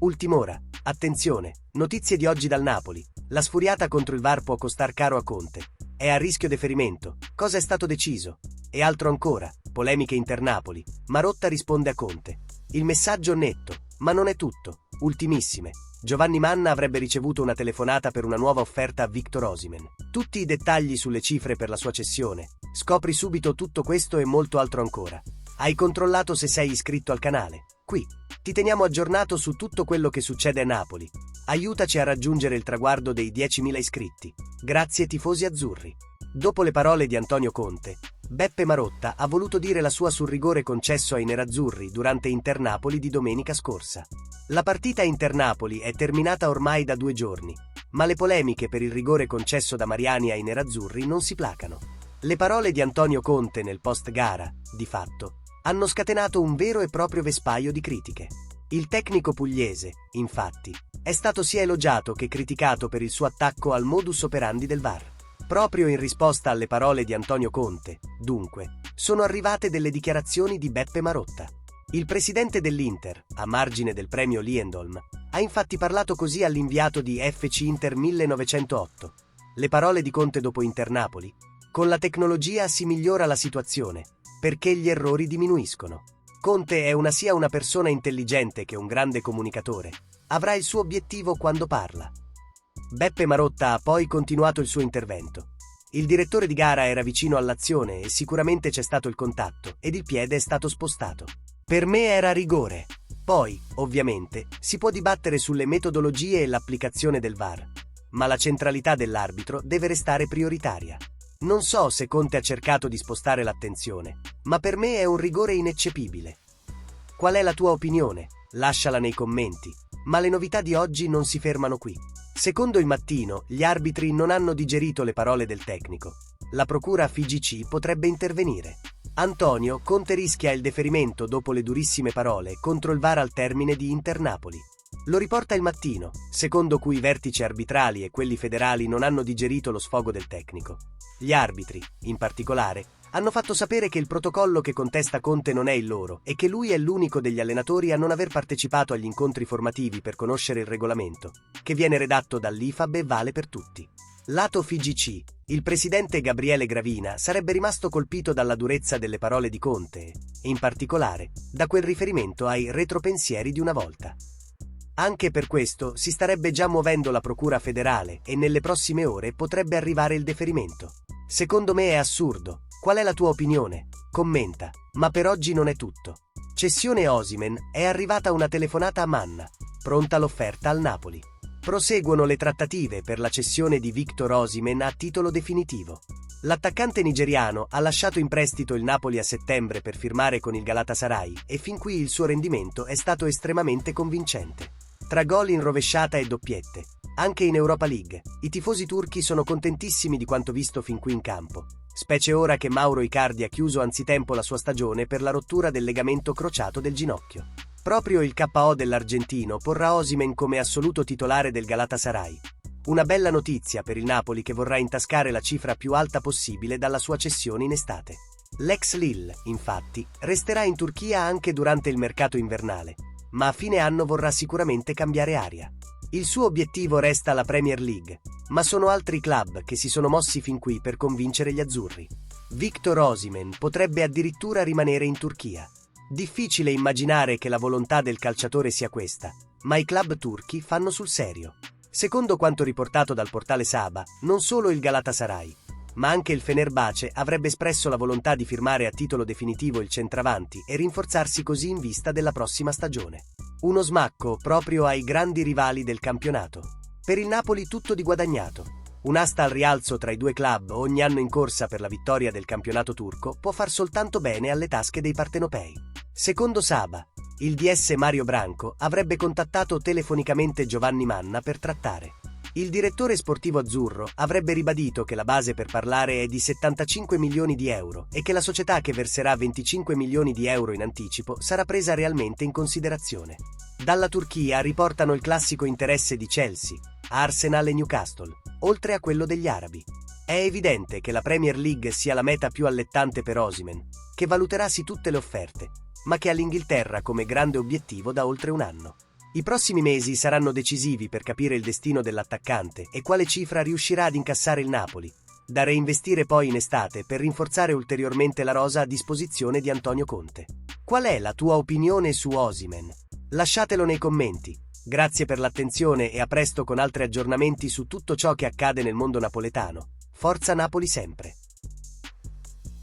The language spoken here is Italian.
Ultim'ora. Attenzione, notizie di oggi dal Napoli. La sfuriata contro il VAR può costar caro a Conte. È a rischio deferimento. Cosa è stato deciso? E altro ancora. Polemiche Inter-Napoli. Marotta risponde a Conte. Il messaggio netto, ma non è tutto. Ultimissime. Giovanni Manna avrebbe ricevuto una telefonata per una nuova offerta a Victor Osimhen. Tutti i dettagli sulle cifre per la sua cessione. Scopri subito tutto questo e molto altro ancora. Hai controllato se sei iscritto al canale? Qui. Ti teniamo aggiornato su tutto quello che succede a Napoli. Aiutaci a raggiungere il traguardo dei 10.000 iscritti. Grazie tifosi azzurri. Dopo le parole di Antonio Conte, Beppe Marotta ha voluto dire la sua sul rigore concesso ai nerazzurri durante Inter-Napoli di domenica scorsa. La partita Inter-Napoli è terminata ormai da 2 giorni, ma le polemiche per il rigore concesso da Mariani ai nerazzurri non si placano. Le parole di Antonio Conte nel post-gara, di fatto, hanno scatenato un vero e proprio vespaio di critiche. Il tecnico pugliese, infatti, è stato sia elogiato che criticato per il suo attacco al modus operandi del VAR. Proprio in risposta alle parole di Antonio Conte, dunque, sono arrivate delle dichiarazioni di Beppe Marotta. Il presidente dell'Inter, a margine del premio Lindholm, ha infatti parlato così all'inviato di FC Inter 1908. Le parole di Conte dopo Inter-Napoli: con la tecnologia si migliora la situazione, perché gli errori diminuiscono. Conte è sia una persona intelligente che un grande comunicatore. Avrà il suo obiettivo quando parla. Beppe Marotta ha poi continuato il suo intervento. Il direttore di gara era vicino all'azione e sicuramente c'è stato il contatto ed il piede è stato spostato. Per me era rigore. Poi, ovviamente, si può dibattere sulle metodologie e l'applicazione del VAR, ma la centralità dell'arbitro deve restare prioritaria. Non so se Conte ha cercato di spostare l'attenzione, ma per me è un rigore ineccepibile. Qual è la tua opinione? Lasciala nei commenti. Ma le novità di oggi non si fermano qui. Secondo Il Mattino, gli arbitri non hanno digerito le parole del tecnico. La procura FIGC potrebbe intervenire. Antonio Conte rischia il deferimento dopo le durissime parole contro il VAR al termine di Inter-Napoli. Lo riporta Il Mattino, secondo cui i vertici arbitrali e quelli federali non hanno digerito lo sfogo del tecnico. Gli arbitri, in particolare, hanno fatto sapere che il protocollo che contesta Conte non è il loro e che lui è l'unico degli allenatori a non aver partecipato agli incontri formativi per conoscere il regolamento, che viene redatto dall'IFAB e vale per tutti. Lato FIGC, il presidente Gabriele Gravina sarebbe rimasto colpito dalla durezza delle parole di Conte e, in particolare, da quel riferimento ai retropensieri di una volta. Anche per questo si starebbe già muovendo la procura federale e nelle prossime ore potrebbe arrivare il deferimento. Secondo me è assurdo. Qual è la tua opinione? Commenta. Ma per oggi non è tutto. Cessione Osimhen, è arrivata una telefonata a Manna. Pronta l'offerta al Napoli. Proseguono le trattative per la cessione di Victor Osimhen a titolo definitivo. L'attaccante nigeriano ha lasciato in prestito il Napoli a settembre per firmare con il Galatasaray e fin qui il suo rendimento è stato estremamente convincente. Tra gol in rovesciata e doppiette, anche in Europa League, i tifosi turchi sono contentissimi di quanto visto fin qui in campo, specie ora che Mauro Icardi ha chiuso anzitempo la sua stagione per la rottura del legamento crociato del ginocchio. Proprio il KO dell'argentino porrà Osimhen come assoluto titolare del Galatasaray. Una bella notizia per il Napoli che vorrà intascare la cifra più alta possibile dalla sua cessione in estate. L'ex Lille, infatti, resterà in Turchia anche durante il mercato invernale, ma a fine anno vorrà sicuramente cambiare aria. Il suo obiettivo resta la Premier League, ma sono altri club che si sono mossi fin qui per convincere gli azzurri. Victor Osimhen potrebbe addirittura rimanere in Turchia. Difficile immaginare che la volontà del calciatore sia questa, ma i club turchi fanno sul serio. Secondo quanto riportato dal portale Saba, non solo il Galatasaray, ma anche il Fenerbahce avrebbe espresso la volontà di firmare a titolo definitivo il centravanti e rinforzarsi così in vista della prossima stagione. Uno smacco proprio ai grandi rivali del campionato. Per il Napoli tutto di guadagnato. Un'asta al rialzo tra i due club ogni anno in corsa per la vittoria del campionato turco può far soltanto bene alle tasche dei partenopei. Secondo Saba, il DS Mario Branco avrebbe contattato telefonicamente Giovanni Manna per trattare. Il direttore sportivo azzurro avrebbe ribadito che la base per parlare è di 75 milioni di euro e che la società che verserà 25 milioni di euro in anticipo sarà presa realmente in considerazione. Dalla Turchia riportano il classico interesse di Chelsea, Arsenal e Newcastle, oltre a quello degli arabi. È evidente che la Premier League sia la meta più allettante per Osimhen, che valuterà sì tutte le offerte, ma che ha l'Inghilterra come grande obiettivo da oltre un anno. I prossimi mesi saranno decisivi per capire il destino dell'attaccante e quale cifra riuscirà ad incassare il Napoli, da reinvestire poi in estate per rinforzare ulteriormente la rosa a disposizione di Antonio Conte. Qual è la tua opinione su Osimhen? Lasciatelo nei commenti. Grazie per l'attenzione e a presto con altri aggiornamenti su tutto ciò che accade nel mondo napoletano. Forza Napoli sempre!